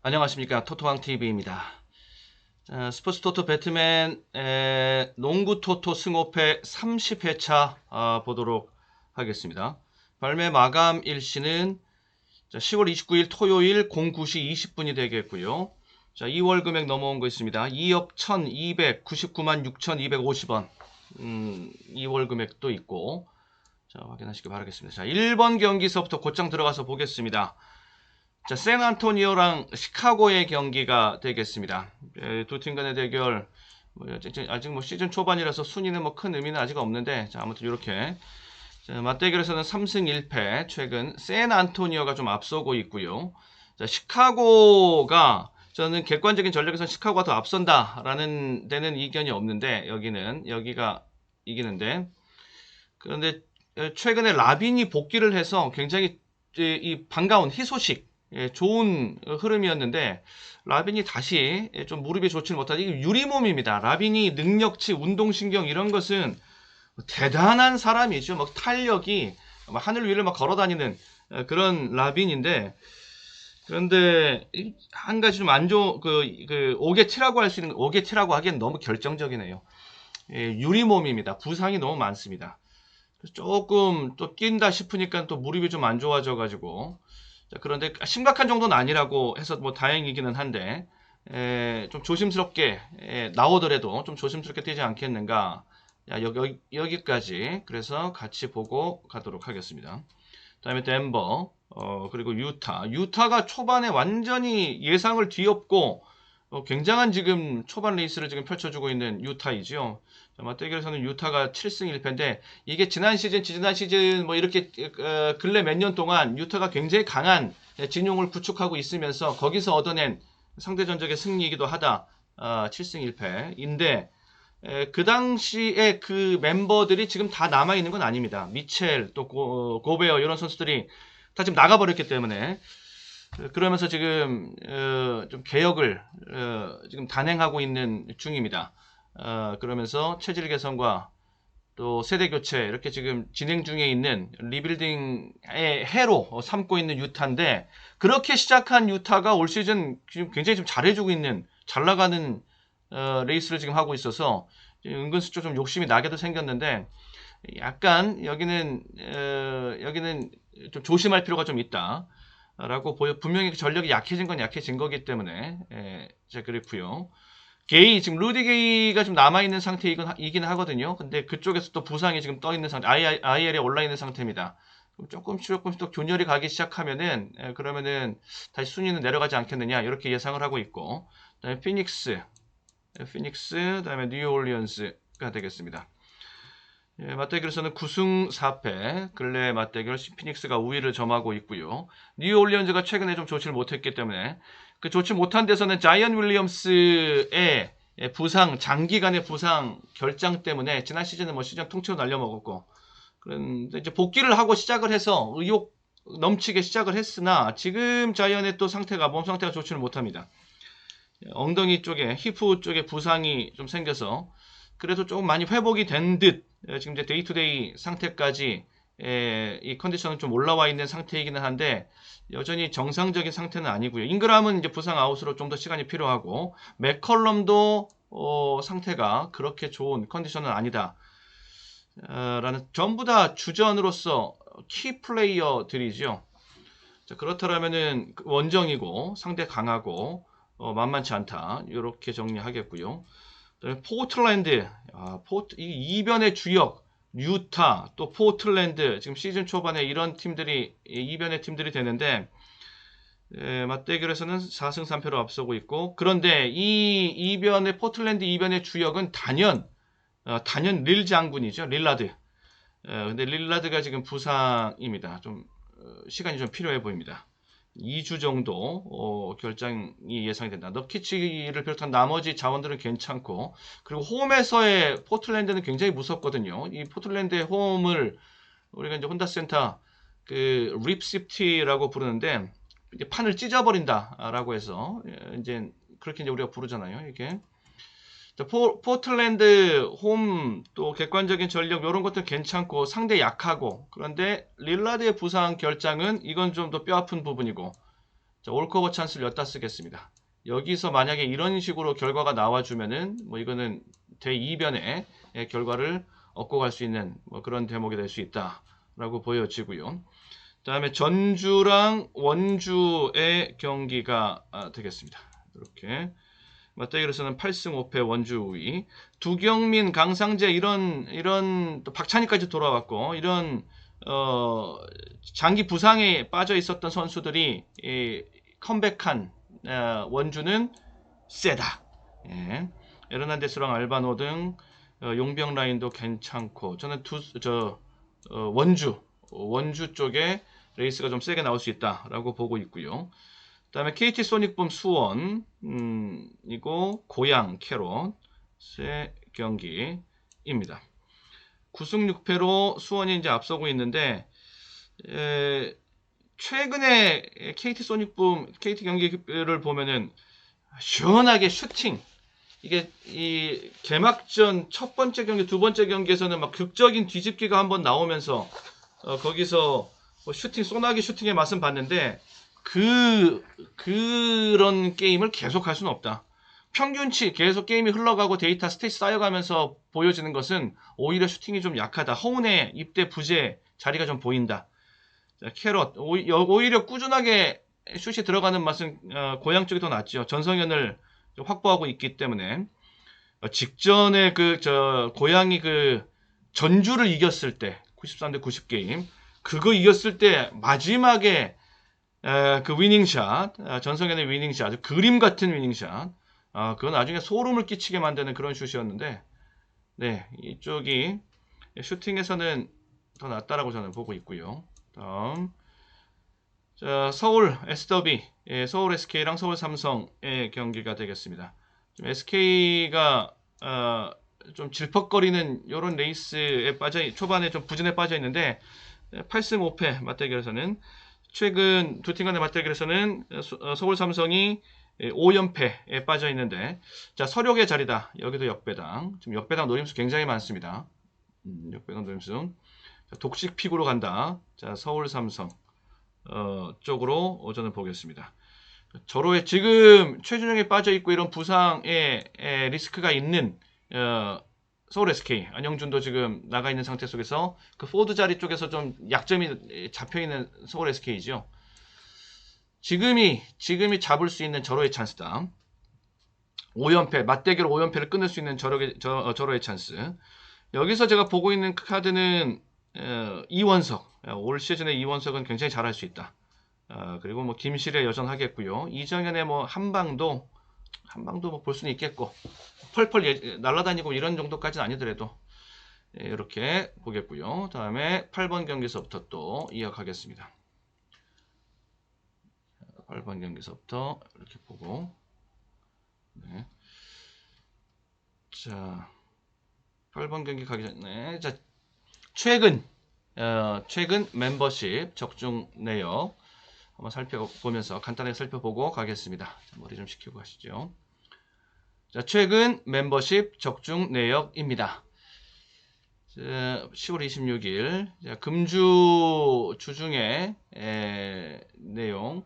안녕하십니까, 토토왕TV입니다. 스포츠 토토 배트맨 농구 토토 승호패 30회차 보도록 하겠습니다. 발매 마감 일시는 10월 29일 토요일 09시 20분이 되겠고요. 자, 2월 금액 넘어온 거 있습니다. 2억 1299만 6250원 2월 금액도 있고, 자, 확인하시기 바라겠습니다. 자, 1번 경기서부터 곧장 들어가서 보겠습니다. 자, 샌안토니오랑 시카고의 경기가 되겠습니다. 두 팀 간의 대결, 아직 시즌 초반이라서 순위는 큰 의미는 아직 없는데, 자, 아무튼 이렇게 맞대결에서는 3승 1패, 최근 샌안토니오가 좀 앞서고 있고요. 자, 시카고가, 저는 객관적인 전력에서 시카고가 더 앞선다라는 데는 이견이 없는데, 여기가 이기는데, 그런데 최근에 라빈이 복귀를 해서 굉장히 이 반가운 희소식, 좋은 흐름이었는데, 라빈이 다시 좀 무릎이 좋지는 못하다. 이게 유리몸입니다. 라빈이 능력치, 운동신경 이런 것은 대단한 사람이죠. 탄력이 하늘 위를 걸어다니는 그런 라빈인데, 그런데 한 가지 좀 안 좋은 오게티라고 할 수 있는, 오게티라고 하기엔 너무 결정적이네요. 유리몸입니다. 부상이 너무 많습니다. 조금 또 낀다 싶으니까 또 무릎이 좀 안 좋아져 가지고, 그런데 심각한 정도는 아니라고 해서 다행이기는 한데, 좀 조심스럽게 나오더라도 좀 조심스럽게 뛰지 않겠는가. 여기까지 그래서 같이 보고 가도록 하겠습니다. 다음에 덴버, 그리고 유타가 초반에 완전히 예상을 뒤엎고 굉장한 지금 초반 레이스를 지금 펼쳐주고 있는 유타이죠. 맞대결에서는 유타가 7승 1패인데, 이게 지난 시즌 이렇게 근래 몇 년 동안 유타가 굉장히 강한 진용을 구축하고 있으면서 거기서 얻어낸 상대 전적의 승리이기도 하다. 7승 1패인데, 그 당시에 그 멤버들이 지금 다 남아있는 건 아닙니다. 미첼, 또 고베어 이런 선수들이 다 지금 나가버렸기 때문에, 그러면서 지금 좀 개혁을 지금 단행하고 있는 중입니다. 그러면서 체질 개선과 또 세대 교체 이렇게 지금 진행 중에 있는 리빌딩의 해로 삼고 있는 유타인데, 그렇게 시작한 유타가 올 시즌 지금 굉장히 좀 잘해주고 있는, 잘 나가는 레이스를 지금 하고 있어서 은근슬쩍 좀 욕심이 나게도 생겼는데, 약간 여기는 좀 조심할 필요가 좀 있다 라고 보여. 분명히 전력이 약해진 건 약해진 거기 때문에. 자, 그렇고요. 지금 루디 게이가 좀 남아있는 상태이긴 하거든요. 근데 그쪽에서 또 부상이 지금 떠있는 상태, IL에 올라있는 상태입니다. 조금씩 또 균열이 가기 시작하면은, 그러면은 다시 순위는 내려가지 않겠느냐, 이렇게 예상을 하고 있고, 그다음에 피닉스, 그다음에 뉴올리언스가 되겠습니다. 맞대결에서는 9승 4패, 근래 맞대결 피닉스가 우위를 점하고 있고요. 뉴올리언즈가 최근에 좀 좋지를 못했기 때문에, 그 좋지 못한 데서는 자이언 윌리엄스의 장기간의 부상 결장 때문에 지난 시즌은 시즌 통째로 날려먹었고, 그런데 이제 복귀를 하고 시작을 해서 의욕 넘치게 시작을 했으나, 지금 자이언의 또 몸 상태가 좋지는 못합니다. 엉덩이 쪽에, 히프 쪽에 부상이 좀 생겨서, 그래도 조금 많이 회복이 된 듯, 지금 이제 데이투데이 상태까지 이 컨디션은 좀 올라와 있는 상태이기는 한데, 여전히 정상적인 상태는 아니고요. 잉그람은 이제 부상 아웃으로 좀 더 시간이 필요하고, 맥컬럼도 상태가 그렇게 좋은 컨디션은 아니다. 라는, 전부 다 주전으로서 키 플레이어들이죠. 자, 그렇다면은 원정이고 상대 강하고 만만치 않다. 이렇게 정리하겠고요. 포틀랜드, 이 이변의 주역 유타, 또 포틀랜드, 지금 시즌 초반에 이런 팀들이 이변의 팀들이 되는데, 맞대결에서는 4승 3패로 앞서고 있고, 그런데 이 포틀랜드 이변의 주역은 단연 릴 장군이죠. 릴라드. 근데 릴라드가 지금 부상입니다. 좀 시간이 좀 필요해 보입니다. 2주 정도 결장이 예상이 된다. 너키치를 비롯한 나머지 자원들은 괜찮고, 그리고 홈에서의 포틀랜드는 굉장히 무섭거든요. 이 포틀랜드의 홈을 우리가 이제 혼다센터 립시티라고 부르는데, 이제 판을 찢어버린다라고 해서 이제 그렇게 이제 우리가 부르잖아요. 이게 포틀랜드 홈, 또 객관적인 전력 이런 것도 괜찮고 상대 약하고, 그런데 릴라드의 부상 결장은 이건 좀 더 뼈아픈 부분이고, 자, 올커버 찬스를 엿다 쓰겠습니다. 여기서 만약에 이런 식으로 결과가 나와주면은 뭐 이거는 대이변의 결과를 얻고 갈 수 있는 뭐 그런 대목이 될 수 있다라고 보여지고요. 다음에 전주랑 원주의 경기가 되겠습니다. 이렇게 맞대결에서는 8승 5패 원주 우위, 두경민, 강상재 이런 또 박찬희까지 돌아왔고 이런 장기 부상에 빠져 있었던 선수들이 컴백한 원주는 세다. 예. 에르난데스랑 알바노 등 용병 라인도 괜찮고 저는 원주 쪽에 레이스가 좀 세게 나올 수 있다라고 보고 있고요. 그다음에 KT 소닉붐 수원 이고 고양 캐롯의 경기입니다. 9승 6패로 수원이 이제 앞서고 있는데 최근에 KT 소닉붐 KT 경기를 보면은 시원하게 슈팅 이게 이 개막전 첫 번째 경기, 두 번째 경기에서는 막 극적인 뒤집기가 한번 나오면서 거기서 뭐 슈팅 소나기 슈팅의 맛은 봤는데 그런 게임을 계속 할 수는 없다. 평균치 계속 게임이 흘러가고 데이터 스탯이 쌓여가면서 보여지는 것은 오히려 슈팅이 좀 약하다. 허운의 입대 부재 자리가 좀 보인다. 자, 캐럿 오히려 꾸준하게 슛이 들어가는 맛은 고양 쪽이 더 낫죠. 전성현을 확보하고 있기 때문에 직전에 고양이 전주를 이겼을 때 93대 90 게임 그거 이겼을 때 마지막에 그 위닝샷 전성현의 위닝샷 그림 같은 위닝샷 그건 나중에 소름을 끼치게 만드는 그런 슛이었는데 네 이쪽이 슈팅에서는 더 낫다라고 저는 보고 있고요. 다음 자, 서울 S더비 서울 SK랑 서울 삼성의 경기가 되겠습니다. 좀 SK가 좀 질퍽거리는 이런 레이스에 초반에 좀 부진에 빠져 있는데 8승 5패 맞대결에서는 최근 두 팀 간의 맞대결에서는 서울 삼성이 5연패에 빠져 있는데 자 서력의 자리다. 여기도 역배당. 지금 역배당 노림수 굉장히 많습니다. 역배당 노림수. 자, 독식 픽으로 간다. 자 서울 삼성 쪽으로 저는 보겠습니다. 저로에 지금 최준영이 빠져 있고 이런 부상에 리스크가 있는 서울 SK 안영준도 지금 나가 있는 상태 속에서 그 포드 자리 쪽에서 좀 약점이 잡혀 있는 서울 SK죠. 지금이 잡을 수 있는 절호의 찬스다. 5연패 맞대결 5연패를 끊을 수 있는 절호의 찬스. 여기서 제가 보고 있는 카드는 이원석. 올 시즌에 이원석은 굉장히 잘할 수 있다. 그리고 뭐 김실에 여전하겠고요. 이정현의 뭐 한방도 뭐 볼 수는 있겠고 펄펄 날아다니고 이런 정도까지는 아니더라도 이렇게 보겠고요. 다음에 8번 경기서부터 또 이어가겠습니다. 8번 경기서부터 이렇게 보고 네. 자 8번 경기 가기 전에 자 최근 멤버십 적중 내역 한번 살펴보면서 간단하게 살펴보고 가겠습니다. 자, 머리 좀 식히고 가시죠. 자, 최근 멤버십 적중 내역입니다. 자, 10월 26일 자, 금주 주중에 내용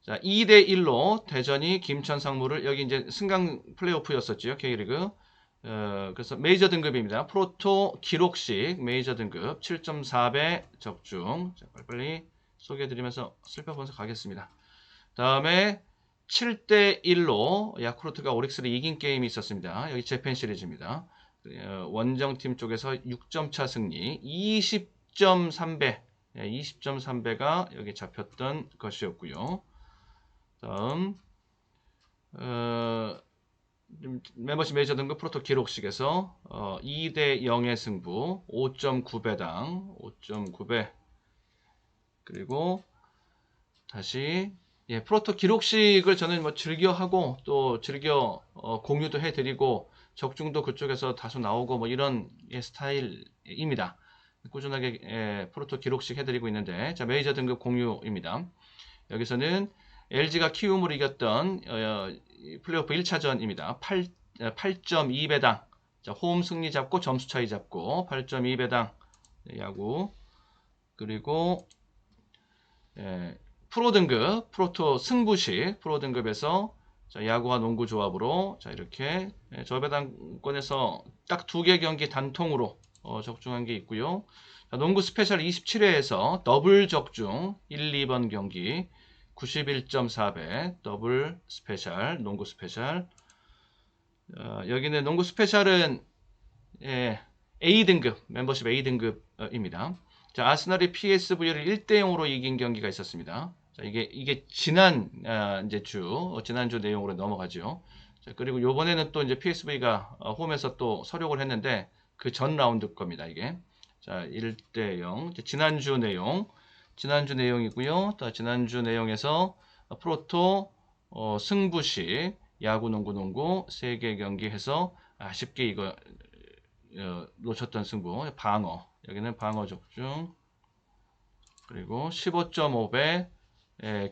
자, 2대1로 대전이 김천 상무를 여기 이제 승강 플레이오프였었죠. K리그. 그래서 메이저 등급입니다. 프로토 기록식 메이저 등급 7.4배 적중. 자, 빨리빨리 소개해드리면서 살펴보면서 가겠습니다. 다음에 7대1로 야쿠르트가 오릭스를 이긴 게임이 있었습니다. 여기 재팬 시리즈입니다. 원정팀 쪽에서 6점 차 승리 20.3배 20.3배가 여기 잡혔던 것이었고요. 다음 멤버십 메이저 등급 프로토 기록식에서 2대 0의 승부 5.9배당 5.9배 그리고 다시 프로토 기록식을 저는 뭐 즐겨하고 또 즐겨 공유도 해드리고 적중도 그쪽에서 다소 나오고 뭐 이런 스타일입니다. 꾸준하게 프로토 기록식 해드리고 있는데 자 메이저 등급 공유입니다. 여기서는 LG가 키움을 이겼던 플레이오프 1차전입니다. 8.2배당 자, 홈 승리 잡고 점수 차이 잡고 8.2배당 야구 그리고 프로 등급, 프로토 승부시 프로 등급에서 자, 야구와 농구 조합으로 자, 이렇게 저배당권에서 딱 2개 경기 단통으로 적중한 게 있고요. 자, 농구 스페셜 27회에서 더블 적중 1, 2번 경기 91.4배 더블 스페셜, 농구 스페셜. 여기는 농구 스페셜은 A등급, 멤버십 A등급입니다. 자, 아스널이 PSV를 1대0으로 이긴 경기가 있었습니다. 자, 이게 지난주 내용으로 넘어가죠. 자, 그리고 요번에는 또 이제 PSV가 홈에서 또 서력을 했는데 그 전 라운드 겁니다, 이게. 자, 1대0. 지난주 내용이고요. 또 지난주 내용에서 프로토 승부시 야구, 농구 3개 경기 해서 아쉽게 이거 놓쳤던 승부, 방어. 여기는 방어 적중. 그리고 15.5배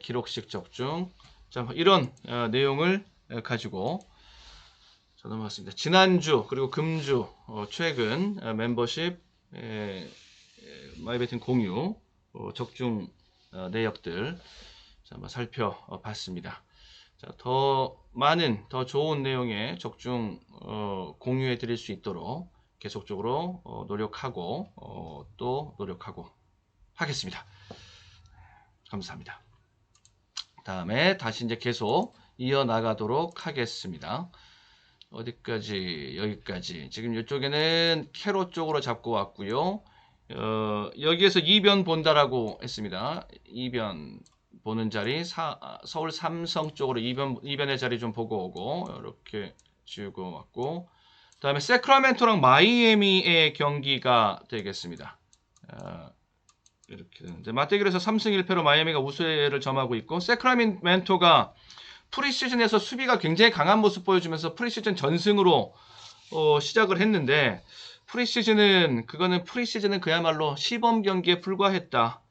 기록식 적중. 자, 이런 내용을 가지고 자, 넘어갔습니다. 지난주 그리고 금주 최근 멤버십 마이베팅 공유 적중 내역들 자, 한번 살펴봤습니다. 자, 더 많은 더 좋은 내용의 적중 공유해 드릴 수 있도록 계속적으로 노력하고 또 노력하고 하겠습니다. 감사합니다. 다음에 다시 이제 계속 이어나가도록 하겠습니다. 어디까지? 여기까지. 지금 이쪽에는 캐로 쪽으로 잡고 왔고요. 여기에서 이변 본다라고 했습니다. 이변 보는 자리 서울 삼성 쪽으로 이변의 자리 좀 보고 오고 이렇게 지우고 왔고, 다음에 세크라멘토랑 마이애미의 경기가 되겠습니다. 이렇게 되는데 맞대결에서 3승 1패로 마이애미가 우세를 점하고 있고, 세크라멘토가 프리시즌에서 수비가 굉장히 강한 모습 보여주면서 프리시즌 전승으로 시작을 했는데, 프리시즌은 그야말로 시범 경기에 불과했다.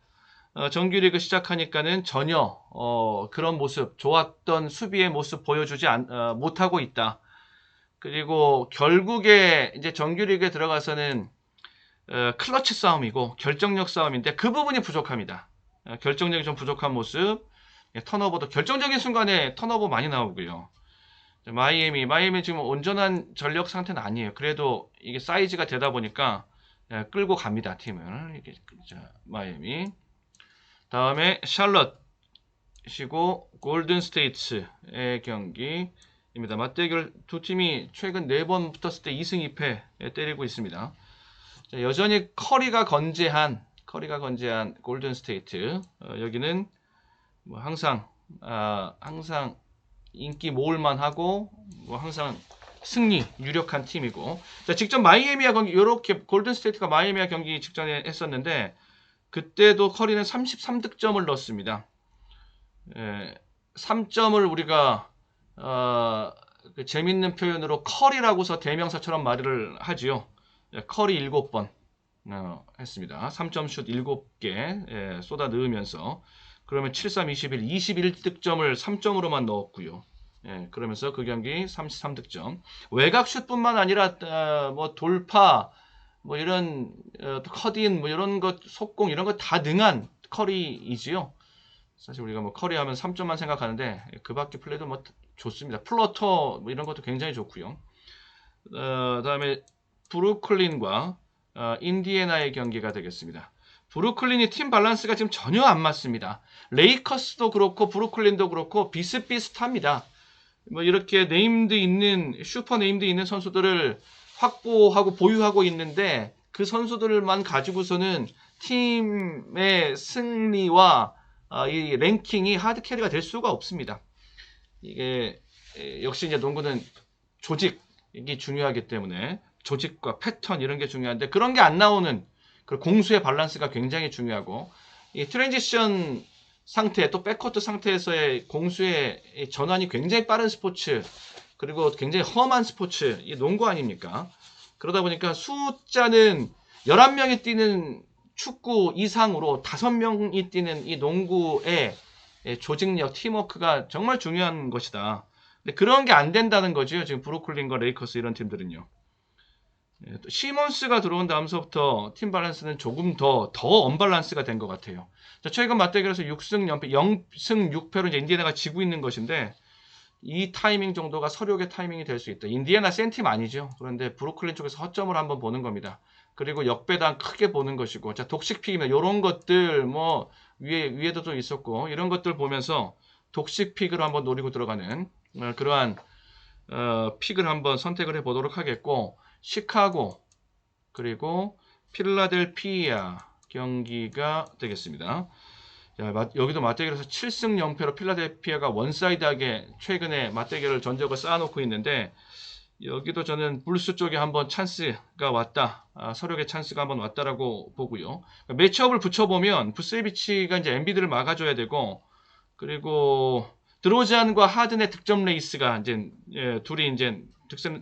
정규리그 시작하니까는 전혀 그런 모습, 좋았던 수비의 모습 보여주지 못하고 있다. 그리고 결국에 이제 정규리그에 들어가서는 클러치 싸움이고 결정력 싸움인데 그 부분이 부족합니다. 결정력이 좀 부족한 모습. 턴오버도 결정적인 순간에 턴오버 많이 나오고요. 마이애미 지금 온전한 전력 상태는 아니에요. 그래도 이게 사이즈가 되다 보니까 끌고 갑니다, 팀을. 이게 마이애미. 다음에 샬럿이고 골든 스테이츠의 경기입니다. 맞대결 두 팀이 최근 4번 붙었을 때 2승 2패 때리고 있습니다. 자, 여전히 커리가 건재한 골든 스테이트. 여기는 뭐 항상 인기 모을만 하고 뭐 항상 승리 유력한 팀이고. 자, 직접 마이애미와 경기, 이렇게 골든 스테이트가 마이애미와 경기 직전에 했었는데 그때도 커리는 33득점을 넣었습니다. 3점을 우리가 그 재밌는 표현으로 커리라고서 대명사처럼 말을 하지요. 커리 7번 했습니다. 3점 슛 7개 쏟아 넣으면서, 그러면 7-3-21득점을 3점으로만 넣었고요. 그러면서 그 경기 33득점. 외곽 슛뿐만 아니라 뭐 돌파, 뭐 이런 컷인, 뭐 이런 것, 속공 이런 거 다 능한 커리이지요. 사실 우리가 뭐 커리 하면 3점만 생각하는데 그 밖에 플레이도 뭐 좋습니다. 플러터 뭐 이런 것도 굉장히 좋고요. 다음에 브루클린과 인디애나의 경기가 되겠습니다. 브루클린이 팀 밸런스가 지금 전혀 안 맞습니다. 레이커스도 그렇고 브루클린도 그렇고 비슷비슷합니다. 뭐 이렇게 슈퍼 네임드 있는 선수들을 확보하고 보유하고 있는데 그 선수들만 가지고서는 팀의 승리와 이 랭킹이 하드캐리가 될 수가 없습니다. 이게 역시 이제 농구는 조직이 중요하기 때문에 조직과 패턴 이런 게 중요한데 그런 게 안 나오는 그 공수의 밸런스가 굉장히 중요하고, 이 트랜지션 상태 또 백코트 상태에서의 공수의 전환이 굉장히 빠른 스포츠, 그리고 굉장히 험한 스포츠, 이 농구 아닙니까? 그러다 보니까 숫자는 11명이 뛰는 축구 이상으로 5명이 뛰는 이 농구의 조직력, 팀워크가 정말 중요한 것이다. 근데 그런 게 안 된다는 거죠. 지금 브루클린과 레이커스 이런 팀들은요. 또 시몬스가 들어온 다음서부터 팀 밸런스는 조금 더 언밸런스가 된 것 같아요. 자, 최근 맞대결에서 6승 연패, 0승 6패로 이제 인디애나가 지고 있는 것인데 이 타이밍 정도가 서력의 타이밍이 될 수 있다. 인디애나 센 팀 아니죠. 그런데 브루클린 쪽에서 허점을 한번 보는 겁니다. 그리고 역배당 크게 보는 것이고, 자, 독식픽이면 이런 것들 뭐 위에도 좀 있었고 이런 것들 보면서 독식픽을 한번 노리고 들어가는 그러한 픽을 한번 선택을 해보도록 하겠고, 시카고 그리고 필라델피아 경기가 되겠습니다. 자, 여기도 맞대결에서 7승 0패로 필라델피아가 원사이드하게 최근에 맞대결을 전적을 쌓아놓고 있는데, 여기도 저는 불스 쪽에 한번 찬스가 왔다, 서력의 찬스가 한번 왔다라고 보고요. 매치업을 붙여보면 부세비치가 이제 엔비드를 막아줘야 되고, 그리고 드로잔과 하든의 득점 레이스가 이제 둘이 이제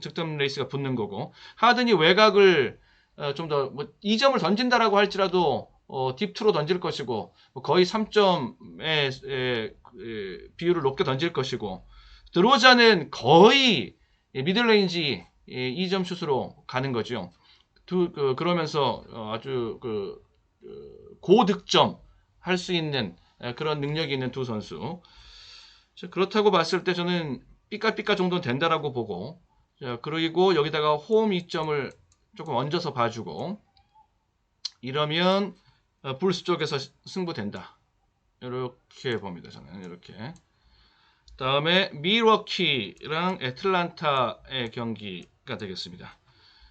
득점 레이스가 붙는 거고, 하든이 외곽을 좀 더 뭐 2점을 던진다라고 할지라도 딥투로 던질 것이고, 거의 3점의 비율을 높게 던질 것이고, 드로자는 거의 미들레인지 2점 슛으로 가는 거죠. 그러면서 아주 고득점 할 수 있는 그런 능력이 있는 두 선수. 그렇다고 봤을 때 저는 삐까삐까 정도는 된다라고 보고, 그리고 여기다가 홈 2점을 조금 얹어서 봐주고, 이러면 불스 쪽에서 승부된다, 이렇게 봅니다. 저는 이렇게. 다음에 밀워키랑 애틀란타의 경기가 되겠습니다.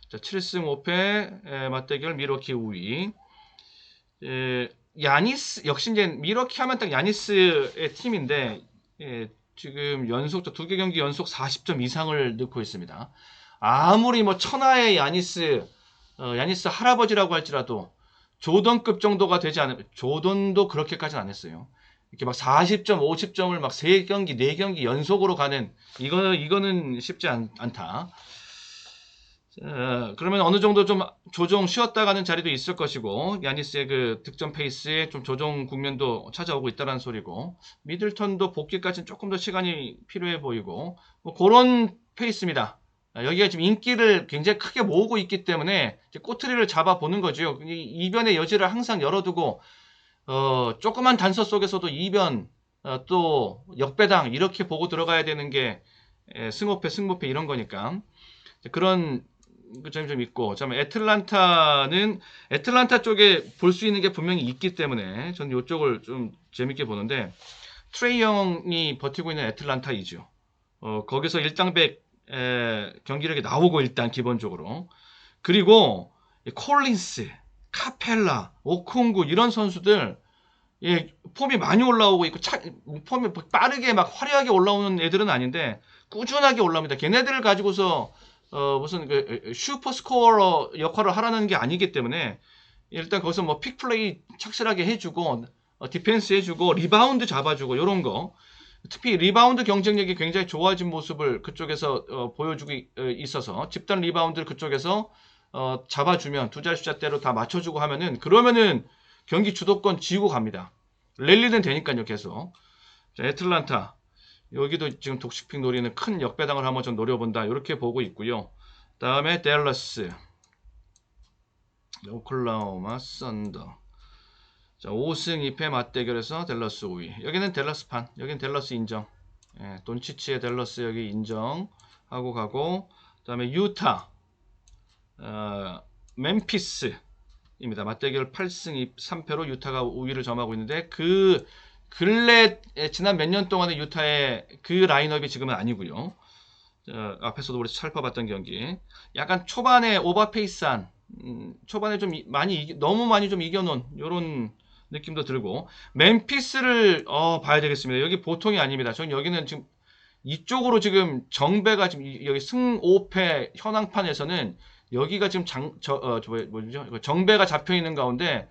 자, 7승 5패 맞대결 밀워키 우위. 야니스 역시 이제 밀워키 하면 딱 야니스의 팀인데, 지금 연속 2개 경기 연속 40점 이상을 넣고 있습니다. 아무리 뭐 천하의 야니스 할아버지라고 할지라도 조던급 정도가 되지 않으면, 조던도 그렇게까지는 안 했어요. 이렇게 막 40점, 50점을 막 3경기, 4경기 연속으로 가는, 이거는 쉽지 않다. 그러면 어느 정도 좀 조정 쉬었다 가는 자리도 있을 것이고, 야니스의 그 득점 페이스에 좀 조정 국면도 찾아오고 있다는 소리고, 미들턴도 복귀까지는 조금 더 시간이 필요해 보이고, 뭐 그런 페이스입니다. 여기가 지금 인기를 굉장히 크게 모으고 있기 때문에 꼬투리를 잡아보는 거죠. 이변의 여지를 항상 열어두고, 조그만 단서 속에서도 이변, 또 역배당 이렇게 보고 들어가야 되는 게 승호패 이런 거니까. 그런 점이 좀 있고, 애틀란타 쪽에 볼 수 있는 게 분명히 있기 때문에 저는 이쪽을 좀 재밌게 보는데, 트레이 영이 버티고 있는 애틀란타이죠. 거기서 일당백 경기력이 나오고, 일단 기본적으로. 그리고 콜린스, 카펠라, 오콩구 이런 선수들, 폼이 많이 올라오고 있고, 폼이 빠르게 막 화려하게 올라오는 애들은 아닌데 꾸준하게 올라옵니다. 걔네들을 가지고서 무슨 슈퍼 스코어 역할을 하라는 게 아니기 때문에, 일단 거기서 뭐 픽플레이 착실하게 해주고, 디펜스 해주고, 리바운드 잡아주고, 이런 거. 특히 리바운드 경쟁력이 굉장히 좋아진 모습을 그쪽에서 보여주고 있어서, 집단 리바운드를 그쪽에서 잡아주면 두 자릿수대로 다 맞춰주고 하면은, 그러면은 경기 주도권 쥐고 갑니다. 랠리는 되니까요, 계속. 자, 애틀란타. 여기도 지금 독식픽 노리는 큰 역배당을 한번 좀 노려본다, 이렇게 보고 있고요. 다음에 댈러스, 오클라호마 썬더. 자, 5승 2패 맞대결에서 댈러스 5위. 여기는 댈러스판, 여기는 댈러스 인정. 돈치치의 댈러스 여기 인정하고 가고, 다음에 유타, 멤피스입니다. 맞대결 8승 3패로 유타가 5위를 점하고 있는데, 근래 지난 몇 년 동안의 유타의 그 라인업이 지금은 아니고요. 앞에서도 우리 살펴봤던 경기, 약간 초반에 오버페이스한, 초반에 좀 너무 많이 좀 이겨놓은 이런 느낌도 들고, 멤피스를 봐야 되겠습니다. 여기 보통이 아닙니다. 전 여기는 지금 이쪽으로 지금 정배가 지금 여기 승 5패 현황판에서는 여기가 지금 정배가 잡혀 있는 가운데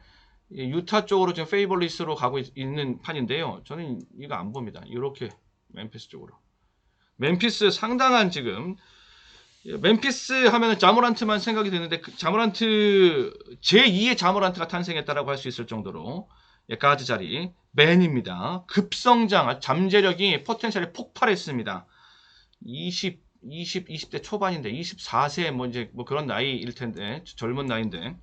유타 쪽으로 지금 페이벌리스로 가고 있는 판인데요. 저는 이거 안 봅니다. 이렇게 멤피스 쪽으로. 멤피스 상당한 지금, 멤피스 하면은 자모란트만 생각이 드는데, 자모란트 제2의 자모란트가 탄생했다라고 할 수 있을 정도로 가드 자리 맨입니다. 급성장, 잠재력이 포텐셜이 폭발했습니다. 20대 초반인데 24세 뭐 이제 뭐 그런 나이일 텐데 젊은 나이인데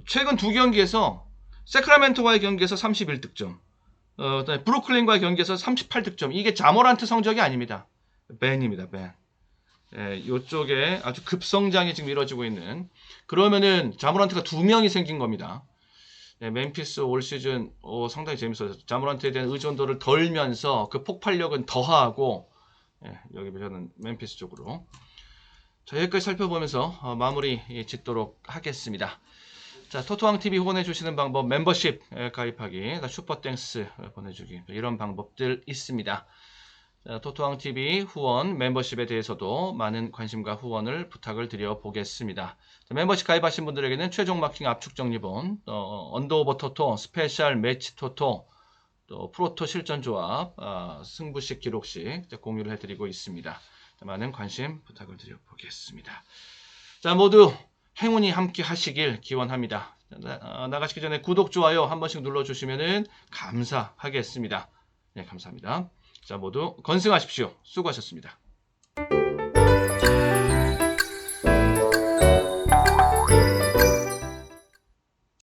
최근 두 경기에서 세크라멘토와의 경기에서 31득점, 그다음에 브루클린과의 경기에서 38득점. 이게 자모란트 성적이 아닙니다. 벤입니다. 벤. 예, 이쪽에 아주 급성장이 지금 이루어지고 있는. 그러면은 자모란트가 두 명이 생긴 겁니다. 예, 멤피스 올 시즌 상당히 재밌어요. 자모란트에 대한 의존도를 덜면서 그 폭발력은 더하고. 예, 여기 보시는 멤피스 쪽으로. 자, 여기까지 살펴보면서 마무리 짓도록 하겠습니다. 자, 토토왕TV 후원해주시는 방법, 멤버십 가입하기, 슈퍼땡스 보내주기, 이런 방법들 있습니다. 자, 토토왕TV 후원, 멤버십에 대해서도 많은 관심과 후원을 부탁을 드려보겠습니다. 자, 멤버십 가입하신 분들에게는 최종 마킹 압축 정리본, 언더오버 토토, 스페셜 매치 토토, 또 프로토 실전 조합, 승부식 기록식 공유를 해드리고 있습니다. 자, 많은 관심 부탁을 드려보겠습니다. 자, 모두 행운이 함께 하시길 기원합니다. 나가시기 전에 구독, 좋아요 한 번씩 눌러주시면 감사하겠습니다. 네, 감사합니다. 자, 모두 건승하십시오. 수고하셨습니다.